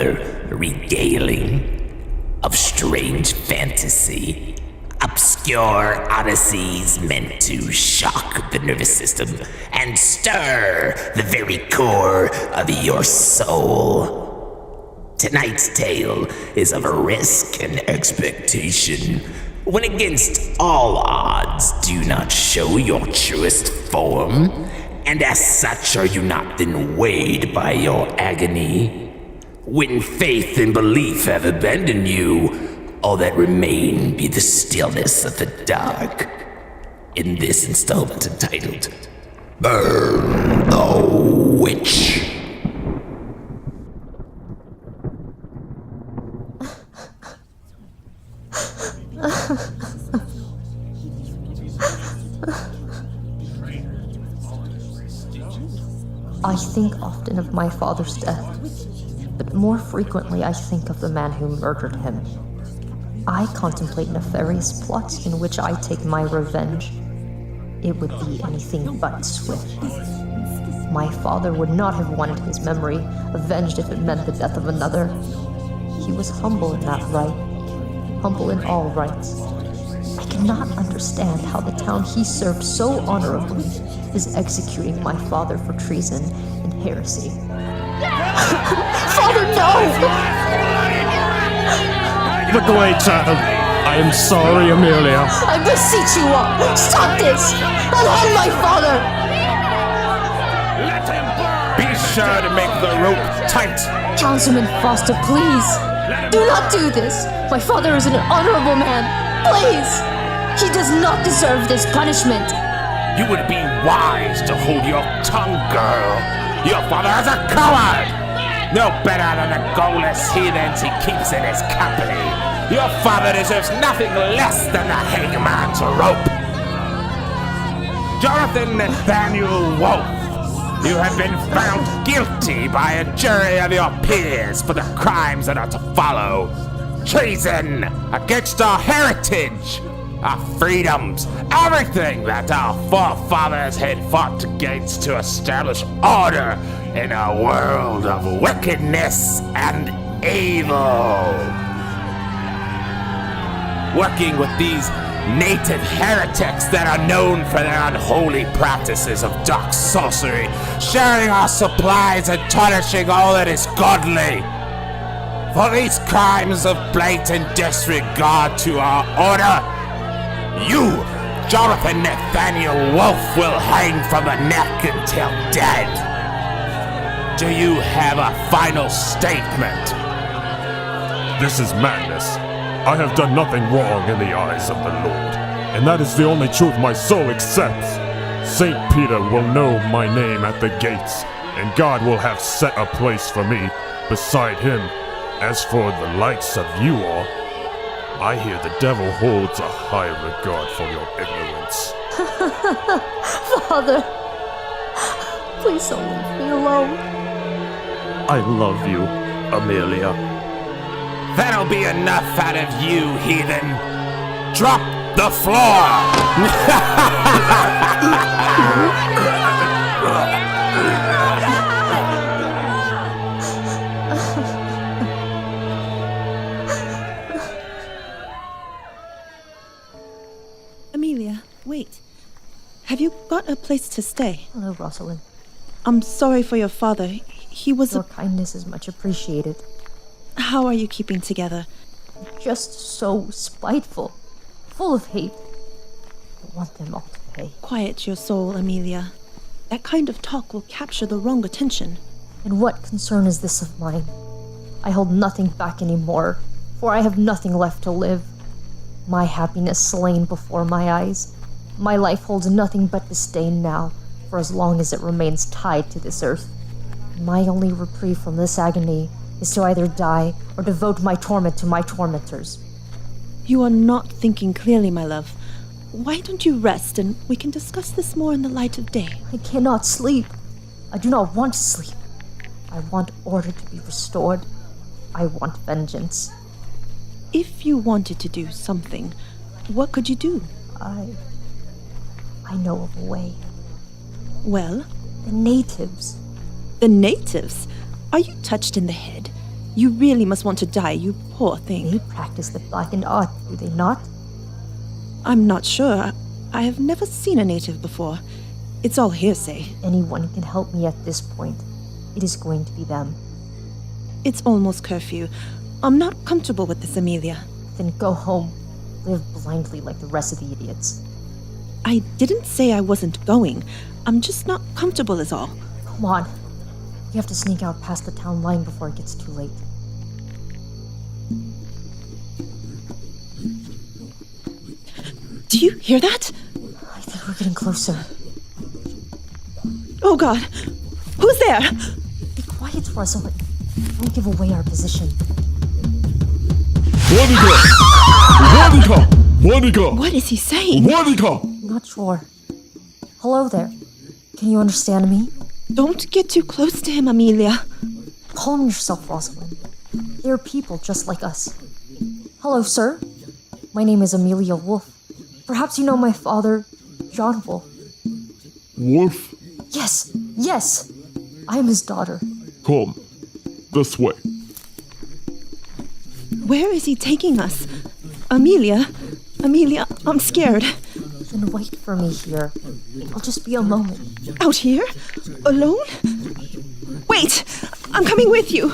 another regaling of strange fantasy, obscure odysseys meant to shock the nervous system and stir the very core of your soul. Tonight's tale is of risk and expectation. When against all odds, do not show your truest form, and as such are you not then weighed by your agony. When faith and belief have abandoned you, all that remain be the stillness of the dark. In this installment entitled, Burn the Witch. I think often of my father's death, but more frequently I think of the man who murdered him. I contemplate nefarious plots in which I take my revenge. It would be anything but swift. My father would not have wanted his memory avenged if it meant the death of another. He was humble in that right, humble in all rights. I cannot understand how the town he served so honorably is executing my father for treason and heresy. Father, no! Look away, child. I am sorry, Amelia. I beseech you all, stop this! Unhand my father! Let him burn! Be sure to make the rope tight. Councilman Foster, please! Do not do this! My father is an honorable man! Please! He does not deserve this punishment! You would be wise to hold your tongue, girl. Your father is a coward! No better than the goalless heathens he keeps in his company. Your father deserves nothing less than the hangman's rope. Jonathan Nathaniel Wolfe, you have been found guilty by a jury of your peers for the crimes that are to follow. Treason against our heritage, our freedoms, everything that our forefathers had fought against to establish order in a world of wickedness and evil. Working with these native heretics that are known for their unholy practices of dark sorcery, sharing our supplies and tarnishing all that is godly. For these crimes of blatant disregard to our order, you, Jonathan Nathaniel Wolfe, will hang from the neck until dead. Do you have a final statement? This is madness. I have done nothing wrong in the eyes of the Lord, and that is the only truth my soul accepts. Saint Peter will know my name at the gates, and God will have set a place for me beside him. As for the likes of you all, I hear the devil holds a high regard for your ignorance. Father, please don't leave me alone. I love you, Amelia. That'll be enough out of you, heathen. Drop the floor! Amelia, wait. Have you got a place to stay? Hello, Rosalind. I'm sorry for your father. He was Your kindness is much appreciated. How are you keeping together? Just so spiteful, full of hate. I want them all to pay. Quiet your soul, Amelia. That kind of talk will capture the wrong attention. And what concern is this of mine? I hold nothing back anymore, for I have nothing left to live. My happiness slain before my eyes. My life holds nothing but disdain now, for as long as it remains tied to this earth. My only reprieve from this agony is to either die or devote my torment to my tormentors. You are not thinking clearly, my love. Why don't you rest and we can discuss this more in the light of day? I cannot sleep. I do not want to sleep. I want order to be restored. I want vengeance. If you wanted to do something, what could you do? I know of a way. Well? The natives. The natives? Are you touched in the head? You really must want to die, you poor thing. They practice the blackened art, do they not? I'm not sure. I have never seen a native before. It's all hearsay. Anyone can help me at this point. It is going to be them. It's almost curfew. I'm not comfortable with this, Amelia. Then go home. Live blindly like the rest of the idiots. I didn't say I wasn't going. I'm just not comfortable is all. Come on. We have to sneak out past the town line before it gets too late. Do you hear that? I think we're getting closer. Oh God! Who's there? Be quiet, Rosalind. Don't give away our position. Veronica! What is he saying? Veronica! Not sure. Hello there. Can you understand me? Don't get too close to him, Amelia. Calm yourself, Rosalind. They're people just like us. Hello, sir. My name is Amelia Wolf. Perhaps you know my father, John Wolf. Wolf, Yes. I am his daughter. come. This way. Where is he taking us? Amelia, I'm scared. Then wait for me here. I'll just be a moment. Out here? Alone? Wait! I'm coming with you.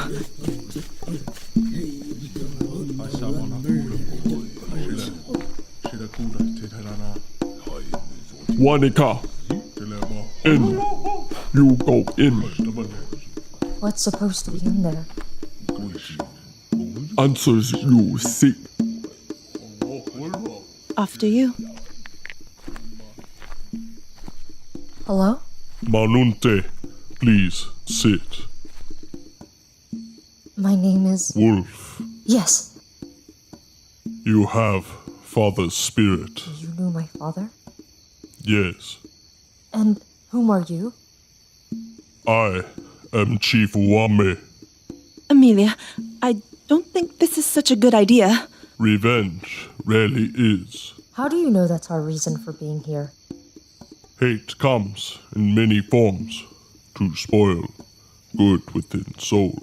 Veronica. In. You go in. What's supposed to be in there? Answers you seek. After you. Hello? Manunte, please sit. My name is... Wolf, Yes. you have father's spirit. You knew my father? Yes. And whom are you? I am Chief Wame. Amelia, I don't think this is such a good idea. Revenge rarely is. How do you know that's our reason for being here? Hate comes in many forms to spoil good within soul.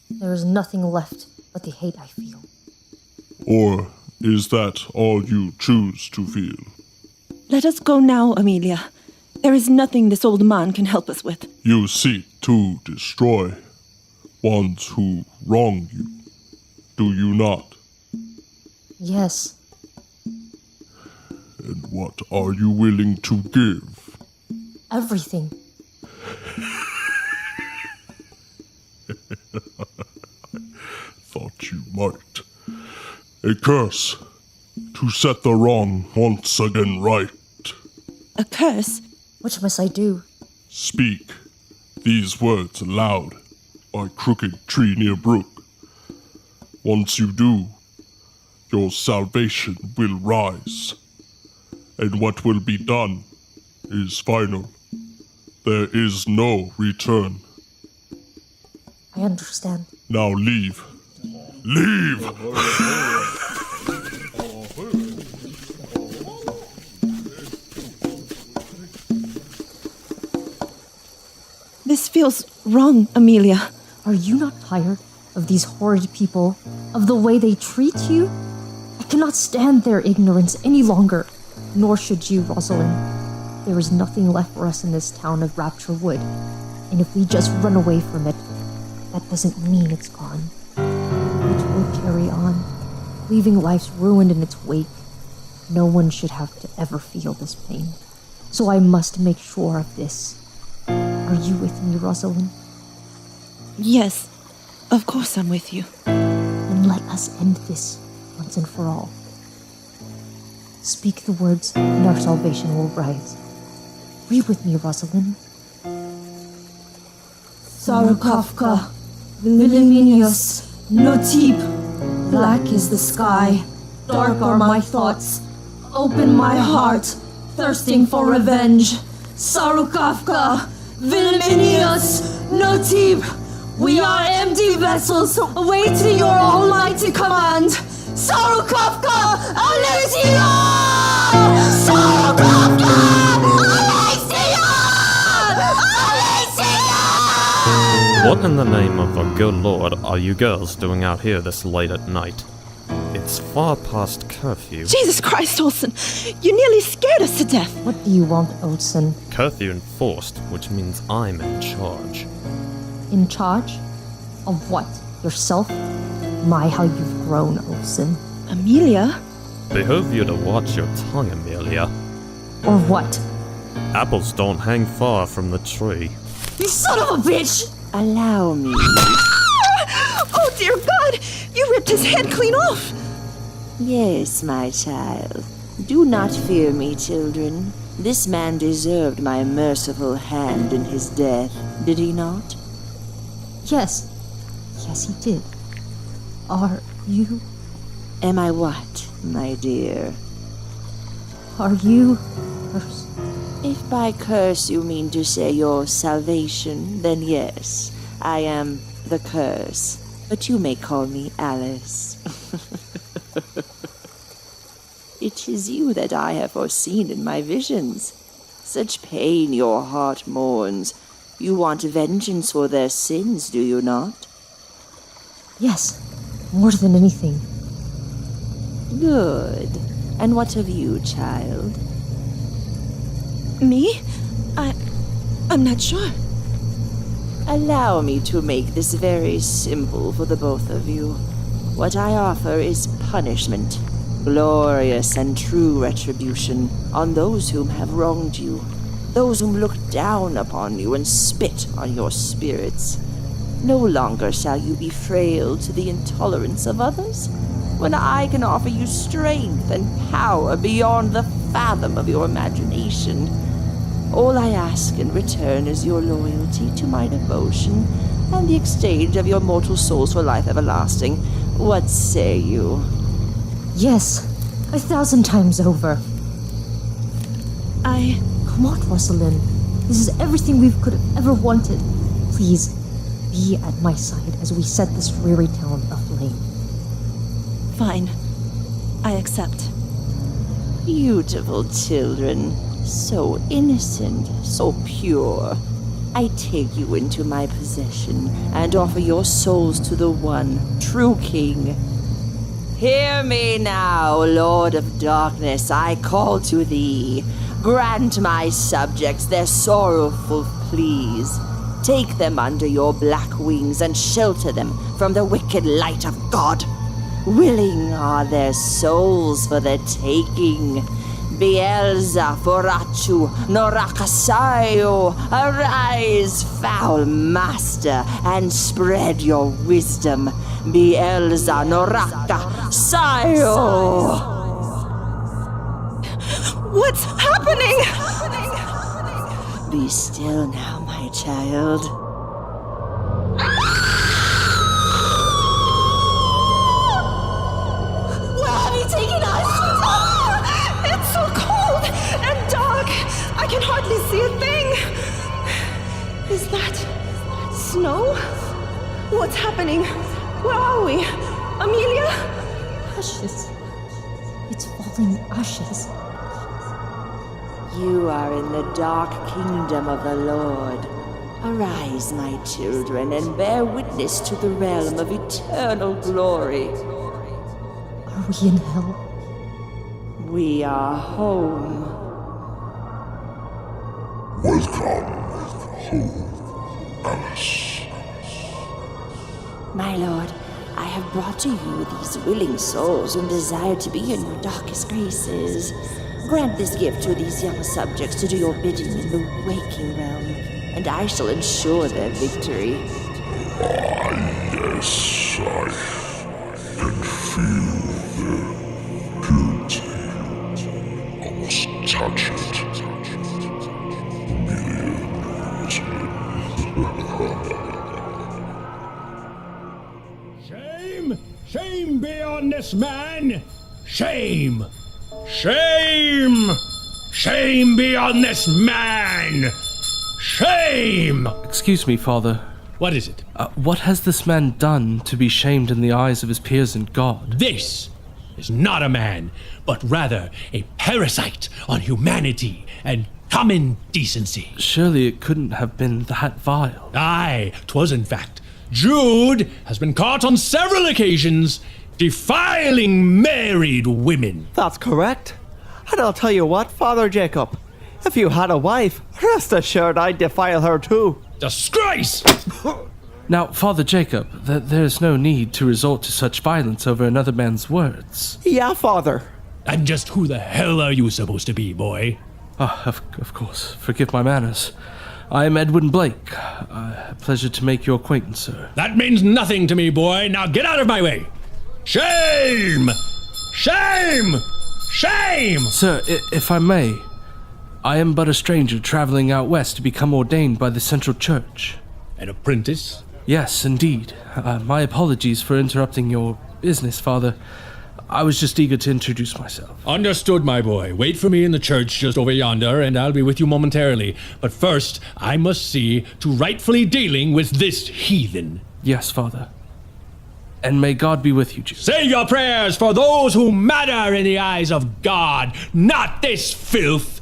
There is nothing left but the hate I feel. Or is that all you choose to feel? Let us go now, Amelia. There is nothing this old man can help us with. You seek to destroy ones who wrong you, do you not? Yes. And what are you willing to give? Everything. Thought you might. A curse to set the wrong once again right. A curse? Which must I do? Speak these words aloud by crooked tree near brook. Once you do, your salvation will rise. And what will be done is final. There is no return. I understand. Now leave. Leave! This feels wrong, Amelia. Are you not tired of these horrid people? Of the way they treat you? I cannot stand their ignorance any longer. Nor should you, Rosalind. There is nothing left for us in this town of Rapture Wood. And if we just run away from it, that doesn't mean it's gone. It will carry on, leaving lives ruined in its wake. No one should have to ever feel this pain. So I must make sure of this. Are you with me, Rosalind? Yes, of course I'm with you. Then let us end this once and for all. Speak the words, and our salvation will rise. Read with me, Rosalind. Sarukafka, Viliminius, Notip. Black is the sky, dark are my thoughts. Open my heart, thirsting for revenge. Sarukafka, Viliminius, Notip. We are empty vessels, awaiting your almighty command. Sarukafka, Alesia! Sarukafka, Alesia! Alesia! What in the name of the good Lord are you girls doing out here this late at night? It's far past curfew. Jesus Christ, Olsen! You nearly scared us to death! What do you want, Olsen? Curfew enforced, which means I'm in charge. In charge? Of what? Yourself? My, how you've grown, Olsen. Amelia? Behove you to watch your tongue, Amelia. Or what? Apples don't hang far from the tree. You son of a bitch! Allow me. Oh, dear God! You ripped his head clean off! Yes, my child. Do not fear me, children. This man deserved my merciful hand in his death, did he not? Yes. Yes, he did. Are you... Am I what, my dear? Are you... cursed? If by curse you mean to say your salvation, then yes, I am the curse. But you may call me Alice. It is you that I have foreseen in my visions. Such pain your heart mourns. You want vengeance for their sins, do you not? Yes. More than anything. Good. And what of you, child? Me? I'm not sure. Allow me to make this very simple for the both of you. What I offer is punishment, glorious and true retribution on those whom have wronged you, those whom look down upon you and spit on your spirits. No longer shall you be frail to the intolerance of others, when I can offer you strength and power beyond the fathom of your imagination. All I ask in return is your loyalty to my devotion and the exchange of your mortal souls for life everlasting. What say you? Yes. 1,000 times over. Come on, Rosalind. This is everything we could have ever wanted. Please, be at my side as we set this dreary town aflame. Fine. I accept. Beautiful children. So innocent, so pure. I take you into my possession and offer your souls to the one true king. Hear me now, Lord of Darkness, I call to thee. Grant my subjects their sorrowful pleas. Take them under your black wings and shelter them from the wicked light of God. Willing are their souls for the taking. Bielza Forachu Norakasayo, arise, foul master, and spread your wisdom. Bielza Noraka Sayo. What's happening? Be still now, my child. Where have you taken us? It's so cold and dark. I can hardly see a thing. Is that snow? What's happening? Where are we? Amelia? Ashes. It's falling ashes. You are in the dark kingdom of the Lord. Arise, my children, and bear witness to the realm of eternal glory. Are we in hell? We are home. Welcome home, Alice. My lord, I have brought to you these willing souls who desire to be in your darkest graces. Grant this gift to these young subjects to do your bidding in the waking realm, and I shall ensure their victory. Yes, I can feel the purity. Almost touch it. Shame! Shame be on this man! Shame! Shame! Shame be on this man! Shame! Excuse me, Father. What is it? What has this man done to be shamed in the eyes of his peers and God? This is not a man, but rather a parasite on humanity and common decency. Surely it couldn't have been that vile. Aye, 'twas in fact. Jude has been caught on several occasions defiling married women. That's correct. And I'll tell you what, Father Jacob, if you had a wife, rest assured I'd defile her too. Disgrace! Now, Father Jacob, there's no need to resort to such violence over another man's words. Yeah, Father. And just who the hell are you supposed to be, boy? Of course. Forgive my manners. I am Edwin Blake. A pleasure to make your acquaintance, sir. That means nothing to me, boy. Now get out of my way. Shame! Shame! Shame! Sir, if I may, I am but a stranger traveling out west to become ordained by the Central Church. An apprentice? Yes, indeed. My apologies for interrupting your business, Father. I was just eager to introduce myself. Understood, my boy. Wait for me in the church just over yonder, and I'll be with you momentarily. But first, I must see to rightfully dealing with this heathen. Yes, Father. And may God be with you, Jude. Say your prayers for those who matter in the eyes of God, not this filth.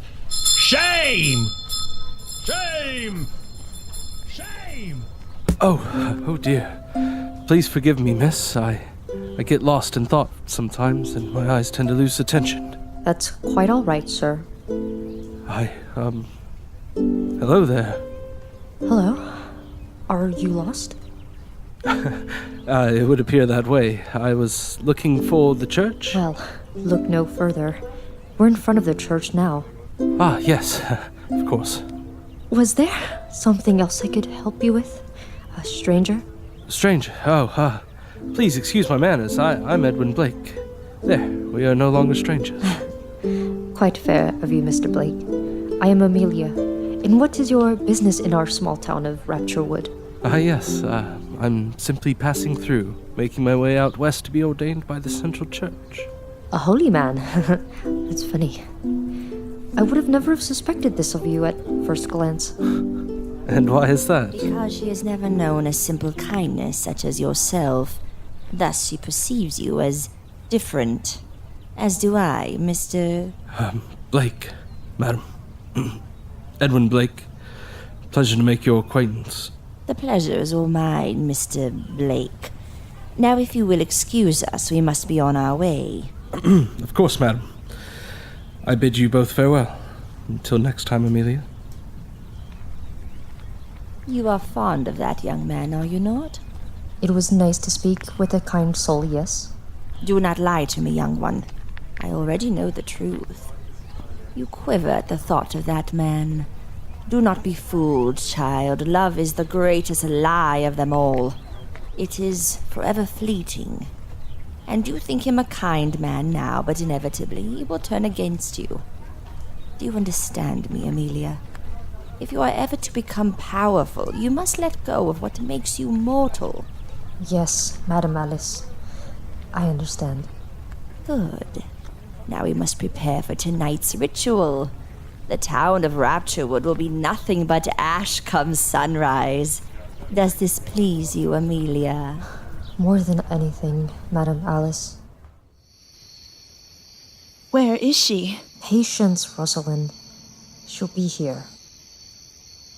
Shame! Shame! Shame! Oh dear. Please forgive me, miss. I get lost in thought sometimes, and my eyes tend to lose attention. That's quite all right, sir. Hello there. Hello? Are you lost? It would appear that way. I was looking for the church. Well, look no further. We're in front of the church now. Ah, yes, of course. Was there something else I could help you with? A stranger? Stranger? Please excuse my manners. I'm Edwin Blake. There, we are no longer strangers. Quite fair of you, Mr. Blake. I am Amelia. And what is your business in our small town of Rapturewood? Yes, I'm simply passing through, making my way out west to be ordained by the Central Church. A holy man? That's funny. I would have never suspected this of you at first glance. And why is that? Because she has never known a simple kindness such as yourself. Thus she perceives you as different. As do I, Mr... Blake, madam. Edwin Blake. Pleasure to make your acquaintance. The pleasure is all mine, Mr. Blake. Now, if you will excuse us, we must be on our way. Of course, madam. I bid you both farewell. Until next time, Amelia. You are fond of that young man, are you not? It was nice to speak with a kind soul, yes? Do not lie to me, young one. I already know the truth. You quiver at the thought of that man. Do not be fooled, child. Love is the greatest lie of them all. It is forever fleeting. And you think him a kind man now, but inevitably he will turn against you. Do you understand me, Amelia? If you are ever to become powerful, you must let go of what makes you mortal. Yes, Madam Alice. I understand. Good. Now we must prepare for tonight's ritual. The town of Rapturewood will be nothing but ash come sunrise. Does this please you, Amelia? More than anything, Madam Alice. Where is she? Patience, Rosalind. She'll be here.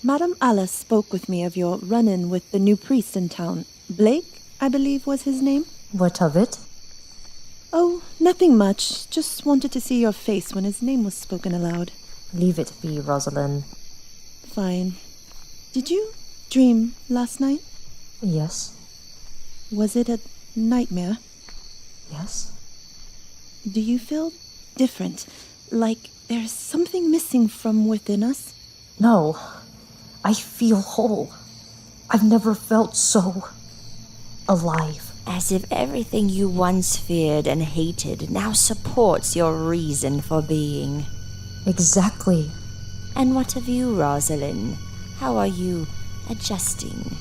Madam Alice spoke with me of your run-in with the new priest in town. Blake, I believe was his name. What of it? Oh, nothing much. Just wanted to see your face when his name was spoken aloud. Leave it be, Rosalind. Fine. Did you dream last night? Yes. Was it a nightmare? Yes. Do you feel different? Like there's something missing from within us? No. I feel whole. I've never felt so alive. As if everything you once feared and hated now supports your reason for being. Exactly. And what of you, Rosalind? How are you adjusting?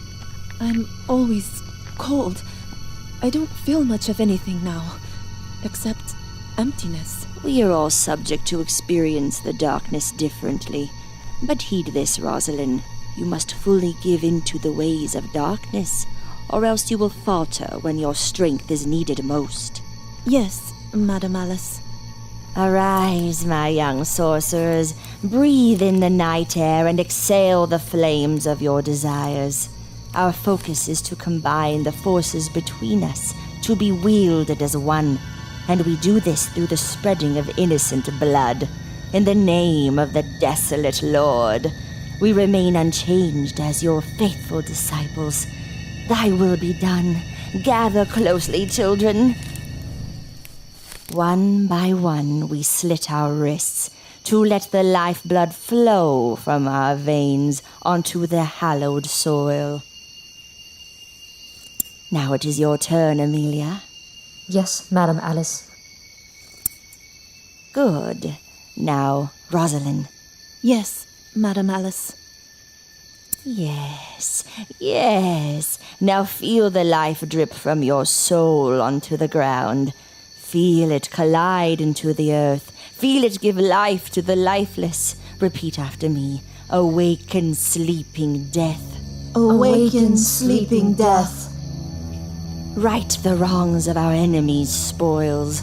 I'm always cold. I don't feel much of anything now, except emptiness. We are all subject to experience the darkness differently. But heed this, Rosalind. You must fully give in to the ways of darkness, or else you will falter when your strength is needed most. Yes, Madam Alice. Arise, my young sorcerers. Breathe in the night air and exhale the flames of your desires. Our focus is to combine the forces between us, to be wielded as one. And we do this through the spreading of innocent blood. In the name of the desolate Lord, we remain unchanged as your faithful disciples. Thy will be done. Gather closely, children. One by one, we slit our wrists to let the lifeblood flow from our veins onto the hallowed soil. Now it is your turn, Amelia. Yes, Madam Alice. Good. Now, Rosalind. Yes, Madam Alice. Yes, yes. Now feel the life drip from your soul onto the ground. Feel it collide into the earth. Feel it give life to the lifeless. Repeat after me. Awaken, sleeping death. Awaken, sleeping death. Right the wrongs of our enemies' spoils.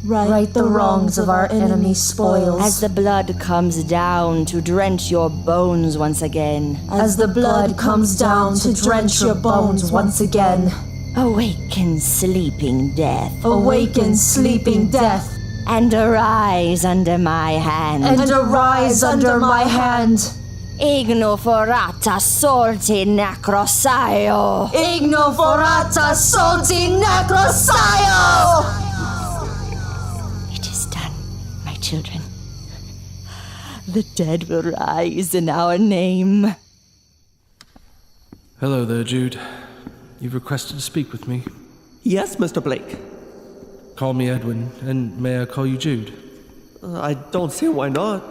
Right the wrongs of our enemies' spoils. As the blood comes down to drench your bones once again. As the blood comes down to drench your bones once again. Awaken, sleeping death. Awaken, sleeping death. And arise under my hand. And arise under my hand. Igno forata solti necrosaio. Igno forata solti necrosaio. It is done, my children. The dead will rise in our name. Hello there, Jude. You've requested to speak with me. Yes, Mr. Blake. Call me Edwin, and may I call you Jude? I don't see why not.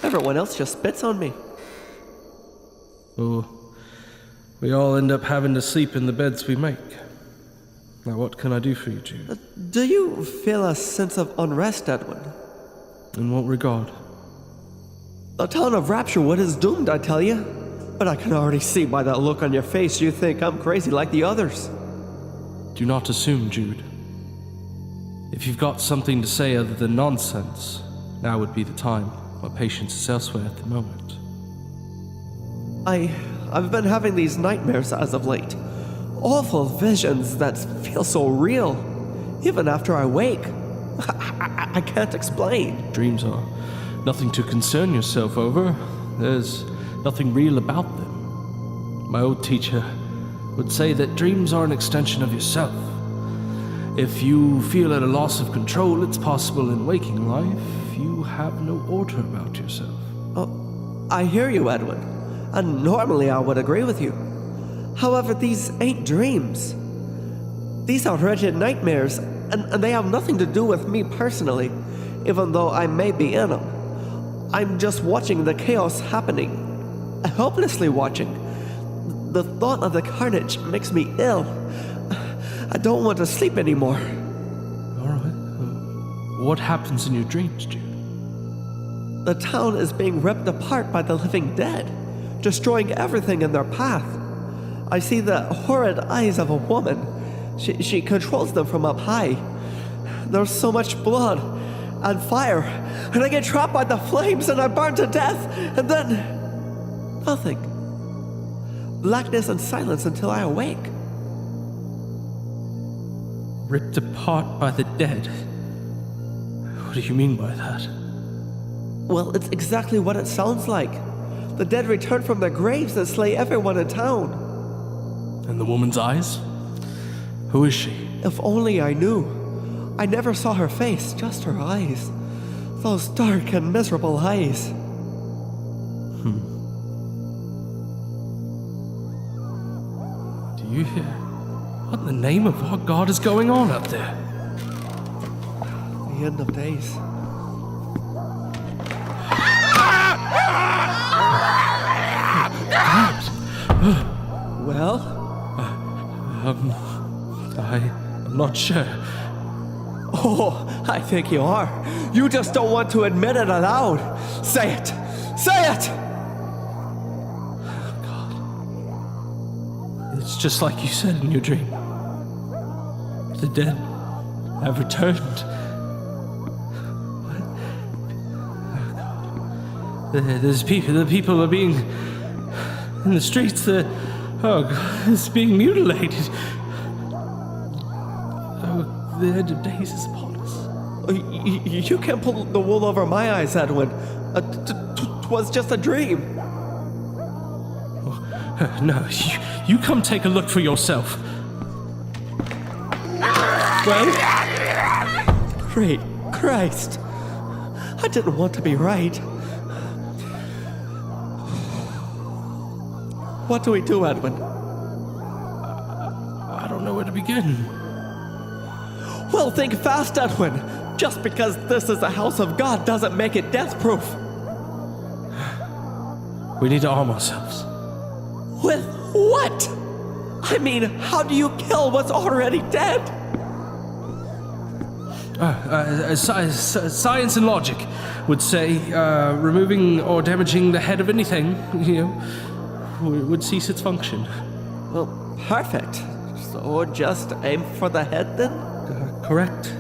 Everyone else just spits on me. Oh, we all end up having to sleep in the beds we make. Now, what can I do for you, Jude? Do you feel a sense of unrest, Edwin? In what regard? The town of Rapturewood is doomed, I tell you. But I can already see by that look on your face you think I'm crazy like the others. Do not assume, Jude. If you've got something to say other than nonsense, now would be the time. My patience is elsewhere at the moment. I've been having these nightmares as of late. Awful visions that feel so real. Even after I wake. I can't explain. Dreams are nothing to concern yourself over. There's nothing real about them. My old teacher would say that dreams are an extension of yourself. If you feel at a loss of control, it's possible in waking life you have no order about yourself. Oh, I hear you, Edwin. And normally I would agree with you. However, these ain't dreams. These are wretched nightmares, and they have nothing to do with me personally, even though I may be in them. I'm just watching the chaos happening. Helplessly watching. The thought of the carnage makes me ill. I don't want to sleep anymore. All right. What happens in your dreams, Jude? The town is being ripped apart by the living dead, destroying everything in their path. I see the horrid eyes of a woman. She controls them from up high. There's so much blood and fire, and I get trapped by the flames and I burn to death, and then nothing. Blackness and silence until I awake. Ripped apart by the dead? What do you mean by that? Well, it's exactly what it sounds like. The dead return from their graves and slay everyone in town. And the woman's eyes? Who is she? If only I knew. I never saw her face, just her eyes. Those dark and miserable eyes. Do you hear? What in the name of our God is going on up there? The end of days. Well? I'm not sure. Oh, I think you are. You just don't want to admit it aloud. Say it! Say it! God. It's just like you said in your dream. The dead have returned. The people are being in the streets. It's being mutilated. Oh, the end of days is upon us. You can't pull the wool over my eyes, Edwin. 'Twas just a dream. No, you come take a look for yourself. Well, great Christ. I didn't want to be right. What do we do, Edwin? I don't know where to begin. Well, think fast, Edwin. Just because this is a house of God doesn't make it death-proof. We need to arm ourselves. With what? I mean, how do you kill what's already dead? Science and logic would say removing or damaging the head of anything, would cease its function. Well, perfect. So just aim for the head then? Correct.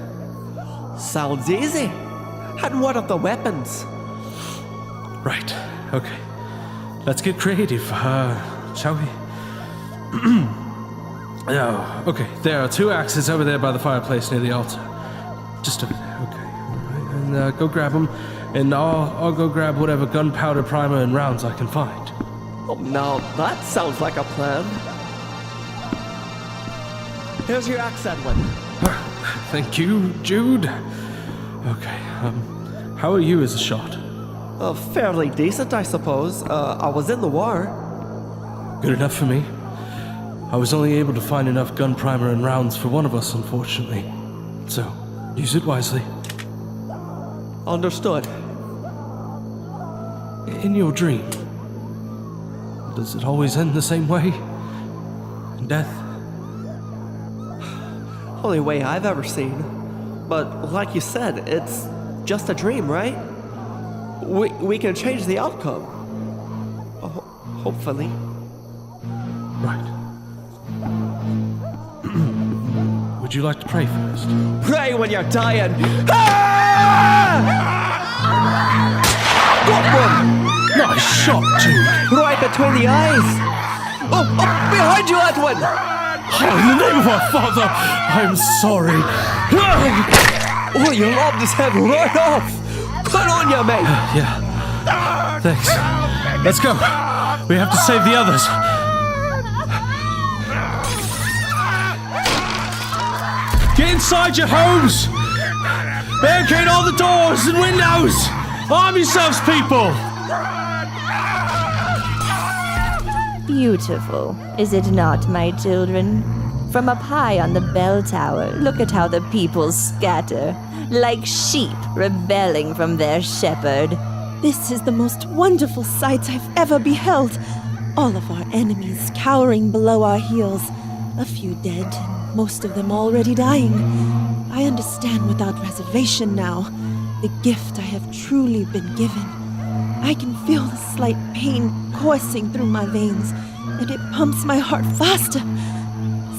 Sounds easy. And what of the weapons? Right. Okay. Let's get creative, shall we? Okay. There are 2 axes over there by the fireplace near the altar. Just over there. Okay. All right. And go grab them, and I'll go grab whatever gunpowder, primer, and rounds I can find. Oh, now that sounds like a plan. Here's your axe, Edwin. Thank you, Jude. Okay. How are you as a shot? Fairly decent, I suppose. I was in the war. Good enough for me. I was only able to find enough gun primer and rounds for one of us, unfortunately. So, use it wisely. Understood. In your dream, does it always end the same way? In death? Only way I've ever seen. But like you said, it's just a dream, right? We can change the outcome. Hopefully. Right. Would you like to pray first? Pray when you're dying! Ah! Got one! Nice shot, Jude! Right between the eyes! Oh, behind you, Edwin! Oh, in the name of our Father, I'm sorry. Oh, you lobbed his head right off! Put on you, mate! Yeah. Thanks. Let's go. We have to save the others. Get inside your homes! Barricade all the doors and windows! Arm yourselves, people! Beautiful, is it not, my children? From up high on the bell tower, look at how the people scatter, like sheep rebelling from their shepherd. This is the most wonderful sight I've ever beheld. All of our enemies cowering below our heels. A few dead, and most of them already dying. I understand without reservation now the gift I have truly been given. I can feel the slight pain coursing through my veins, and it pumps my heart faster.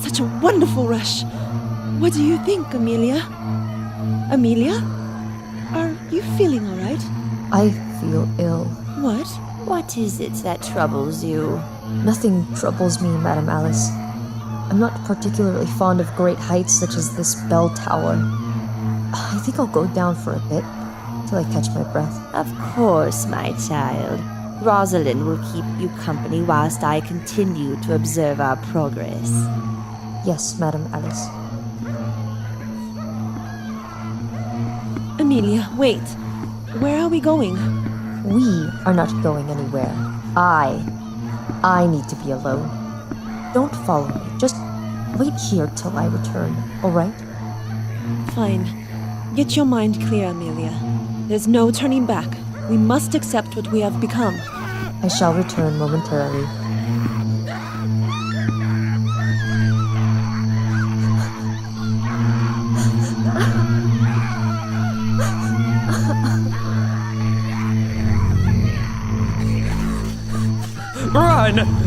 Such a wonderful rush. What do you think, Amelia? Amelia? Are you feeling all right? I feel ill. What? What is it that troubles you? Nothing troubles me, Madame Alice. I'm not particularly fond of great heights such as this bell tower. I think I'll go down for a bit, till I catch my breath. Of course, my child. Rosalind will keep you company whilst I continue to observe our progress. Yes, Madame Alice. Amelia, wait. Where are we going? We are not going anywhere. I need to be alone. Don't follow me. Just wait here till I return, all right? Fine. Get your mind clear, Amelia. There's no turning back. We must accept what we have become. I shall return momentarily.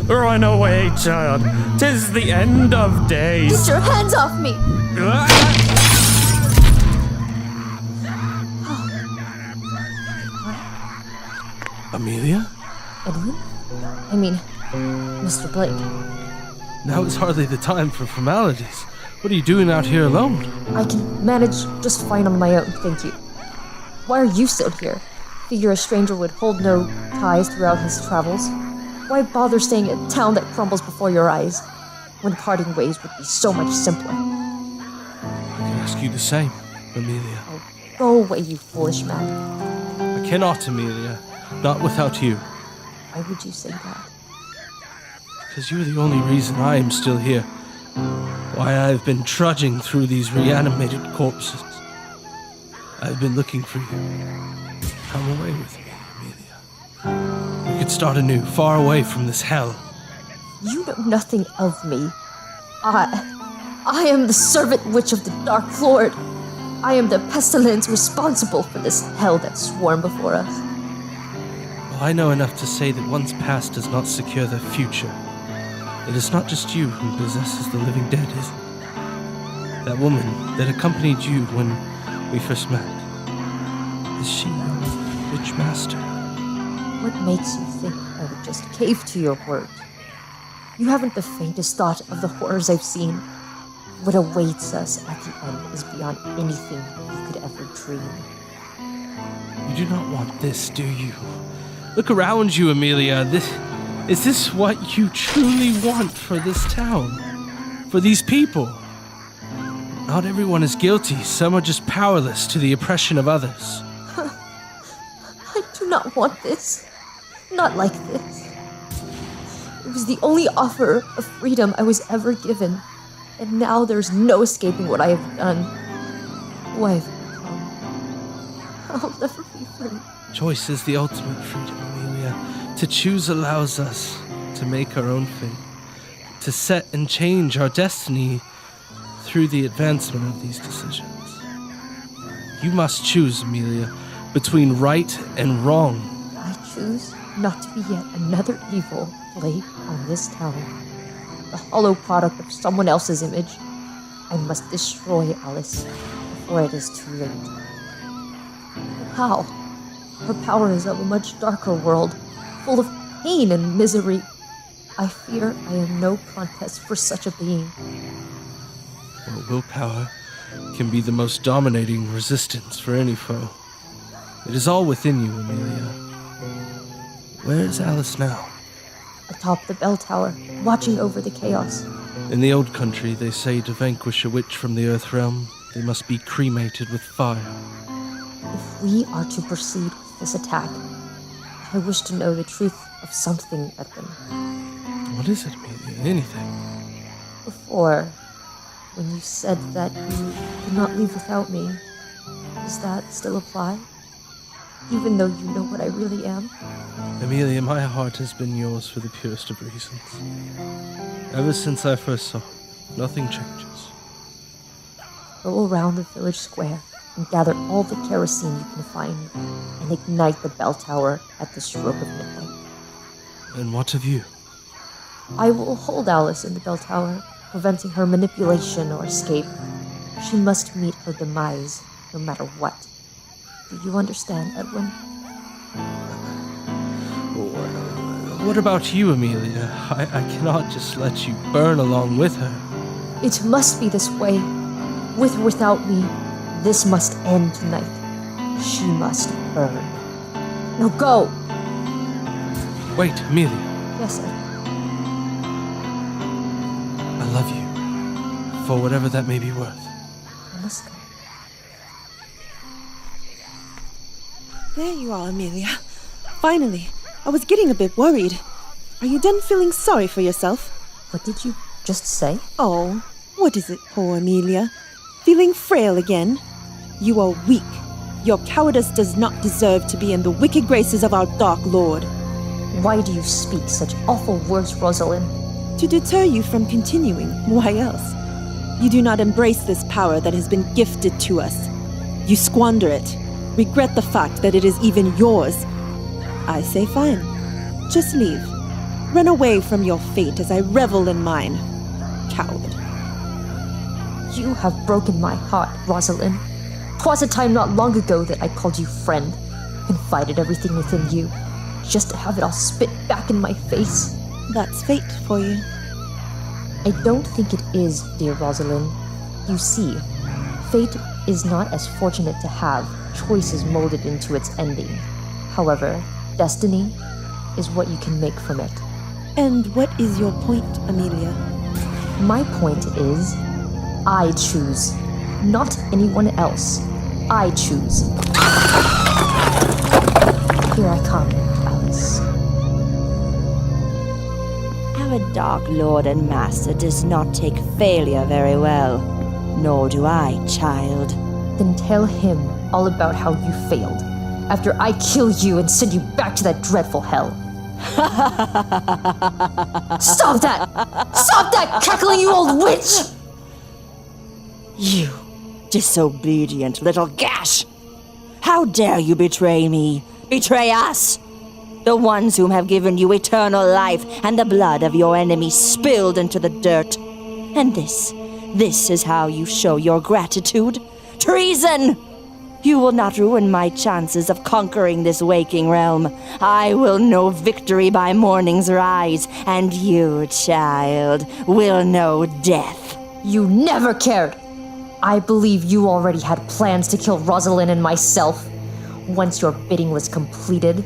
Run away, child. 'Tis the end of days. Get your hands off me! Amelia? Edwin? I mean, Mr. Blake. Now is hardly the time for formalities. What are you doing out here alone? I can manage just fine on my own, thank you. Why are you still here? Figure a stranger would hold no ties throughout his travels. Why bother staying in a town that crumbles before your eyes, when parting ways would be so much simpler? I can ask you the same, Amelia. Oh, go away, you foolish man. I cannot, Amelia. Not without you. Why would you say that? Because you're the only reason I am still here. Why I have been trudging through these reanimated corpses. I've been looking for you. Come away with me, Amelia. We could start anew, far away from this hell. You know nothing of me. I am the servant witch of the Dark Lord. I am the pestilence responsible for this hell that swarmed before us. Well, I know enough to say that one's past does not secure their future. It is not just you who possesses the living dead, is it? That woman that accompanied you when we first met. Is she your witch master? What makes you think I would just cave to your word? You haven't the faintest thought of the horrors I've seen. What awaits us at the end is beyond anything you could ever dream. You do not want this, do you? Look around you, Amelia. Is this what you truly want for this town? For these people? Not everyone is guilty. Some are just powerless to the oppression of others. I do not want this. Not like this. It was the only offer of freedom I was ever given. And now there's no escaping what I have done. Who I have become. I'll never be free. Choice is the ultimate freedom, Amelia. To choose allows us to make our own fate. To set and change our destiny through the advancement of these decisions. You must choose, Amelia, between right and wrong. I choose not to be yet another evil plague on this town. The hollow product of someone else's image. I must destroy Alice before it is too late. But how? Her power is of a much darker world, full of pain and misery. I fear I am no contest for such a being. Well, willpower can be the most dominating resistance for any foe. It is all within you, Amelia. Where is Alice now? Atop the bell tower, watching over the chaos. In the old country, they say to vanquish a witch from the earth realm, they must be cremated with fire. If we are to proceed with this attack, I wish to know the truth of something, Edwin. What is it, Amelia? Anything? Before, when you said that you could not leave without me, does that still apply? Even though you know what I really am? Amelia, my heart has been yours for the purest of reasons. Ever since I first saw it, nothing changes. Go around the village square and gather all the kerosene you can find and ignite the bell tower at the stroke of midnight. And what of you? I will hold Alice in the bell tower, preventing her manipulation or escape. She must meet her demise, no matter what. Do you understand, Edwin? What about you, Amelia? I cannot just let you burn along with her. It must be this way. With or without me, this must end tonight. She must burn. Now go! Wait, Amelia. Yes, sir. I love you. For whatever that may be worth. I must go. There you are, Amelia. Finally. I was getting a bit worried. Are you done feeling sorry for yourself? What did you just say? Oh, what is it, poor Amelia? Feeling frail again? You are weak. Your cowardice does not deserve to be in the wicked graces of our Dark Lord. Why do you speak such awful words, Rosalind? To deter you from continuing. Why else? You do not embrace this power that has been gifted to us. You squander it. Regret the fact that it is even yours. I say fine. Just leave. Run away from your fate as I revel in mine. Coward. You have broken my heart, Rosalind. 'Twas a time not long ago that I called you friend, confided everything within you, just to have it all spit back in my face. That's fate for you. I don't think it is, dear Rosalind. You see, fate is not as fortunate to have choices molded into its ending. However, destiny is what you can make from it. And what is your point, Amelia? My point is, I choose, not anyone else. I choose. Here I come, Alice. Our Dark Lord and Master does not take failure very well. Nor do I, child. Then tell him all about how you failed, after I kill you and send you back to that dreadful hell. Stop that! Stop that cackling, you old witch! You disobedient little gash! How dare you betray me? Betray us! The ones whom have given you eternal life and the blood of your enemies spilled into the dirt. And this is how you show your gratitude? Treason! You will not ruin my chances of conquering this waking realm. I will know victory by morning's rise, and you, child, will know death. You never cared! I believe you already had plans to kill Rosalind and myself. Once your bidding was completed.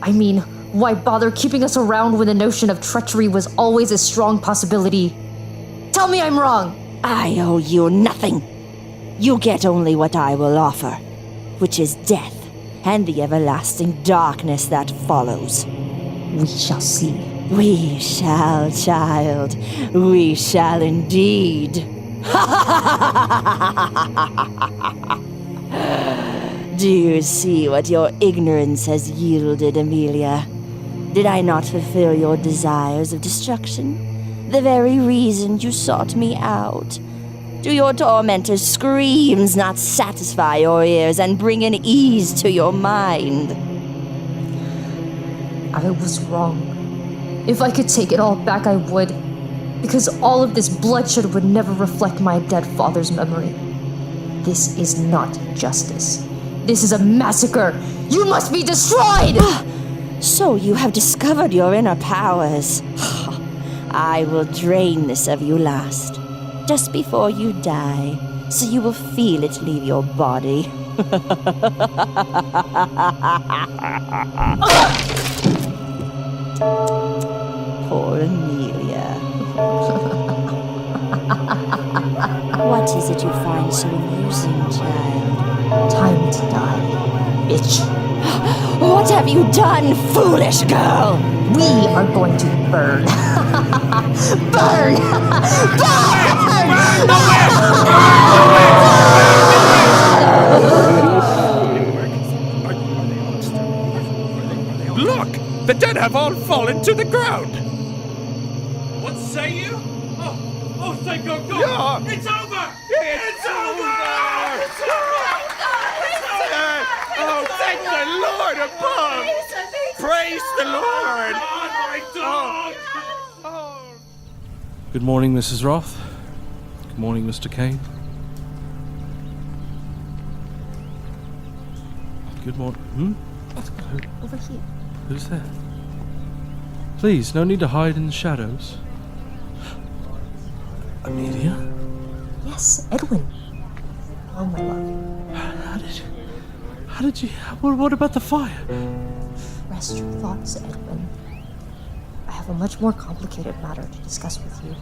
I mean, why bother keeping us around when the notion of treachery was always a strong possibility? Tell me I'm wrong! I owe you nothing. You get only what I will offer, which is death and the everlasting darkness that follows. We shall see. We shall, child. We shall indeed. Do you see what your ignorance has yielded, Amelia? Did I not fulfill your desires of destruction? The very reason you sought me out. Do your tormentor's screams not satisfy your ears and bring an ease to your mind? I was wrong. If I could take it all back, I would. Because all of this bloodshed would never reflect my dead father's memory. This is not justice. This is a massacre! You must be destroyed! So you have discovered your inner powers. I will drain this of you last, just before you die, so you will feel it leave your body. Poor Amelia. What is it you find so amusing, child? Time to die, bitch. What have you done, foolish girl? We are going to burn. Burn! Look! The dead have all fallen to the ground! What say you? Oh, thank God! Yeah. It's over! It's over! Oh, thank the Lord above! Praise the Lord! My dog! Good morning, Mrs. Roth. Good morning, Mr. Kane. Good morning. Over here. Who's there? Please, no need to hide in the shadows. Amelia? Yes, Edwin. Oh, my love. How did you... What about the fire? Rest your thoughts, Edwin. I have a much more complicated matter to discuss with you.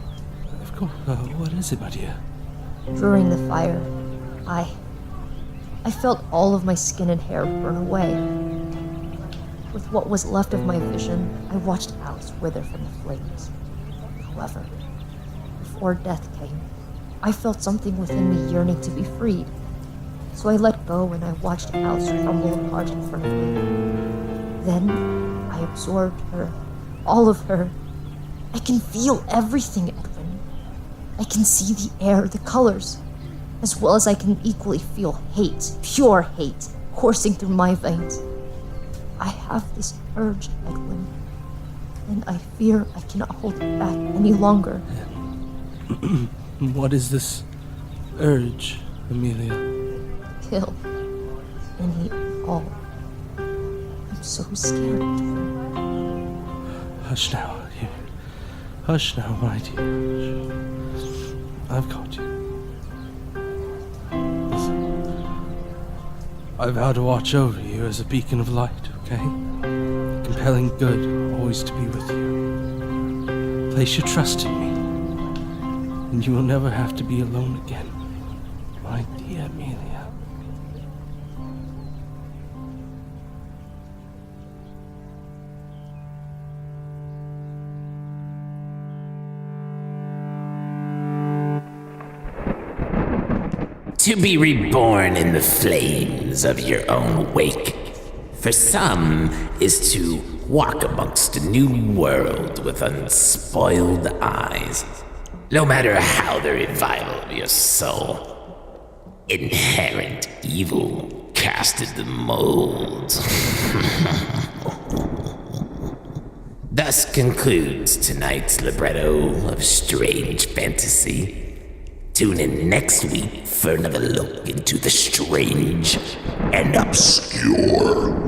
Of course. What is it, my dear? During the fire, I felt all of my skin and hair burn away. With what was left of my vision, I watched Alice wither from the flames. However, before death came, I felt something within me yearning to be freed. So I let go and I watched Alice crumble apart in front of me. Then I absorbed her, all of her. I can feel everything, Edwin. I can see the air, the colors, as well as I can equally feel hate, pure hate, coursing through my veins. I have this urge, Edwin, and I fear I cannot hold it back any longer. What is this urge, Amelia? Kill and eat all. I'm so scared, Edwin. Hush now, you. Hush now, my dear. I've got you. Listen. I vow to watch over you as a beacon of light, okay? Compelling good always to be with you. Place your trust in me, and you will never have to be alone again, my dear Amelia. To be reborn in the flames of your own wake. For some is to walk amongst a new world with unspoiled eyes, no matter how the revival of your soul. Inherent evil casted the mold. Thus concludes tonight's libretto of strange fantasy. Tune in next week for another look into the strange and obscure.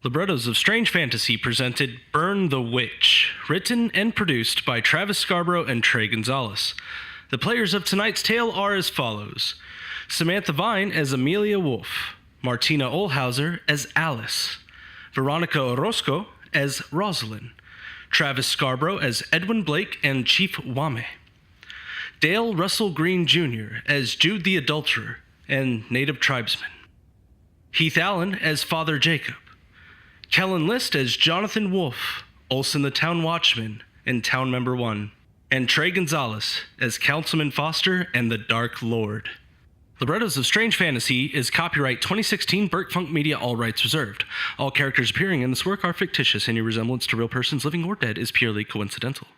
Librettos of Strange Fantasy presented Burn the Witch, written and produced by Travis Scarbro and Trey Gonzales. The players of tonight's tale are as follows: Samantha Vine as Amelia Wolf, Martina Ohlhauser as Alice, Veronica Orosco as Rosalind, Travis Scarbro as Edwin Blake and Chief Wame, Dale Russell Green Jr. as Jude the Adulterer and Native Tribesman, Heath Allyn as Father Jacob, Kellen List as Jonathan Wolfe, Olson the Town Watchman and Town Member 1, and Trey Gonzales as Councilman Foster and the Dark Lord. Librettos of Strange Fantasy is copyright 2016 Burke Funk Media, all rights reserved. All characters appearing in this work are fictitious. Any resemblance to real persons, living or dead, is purely coincidental.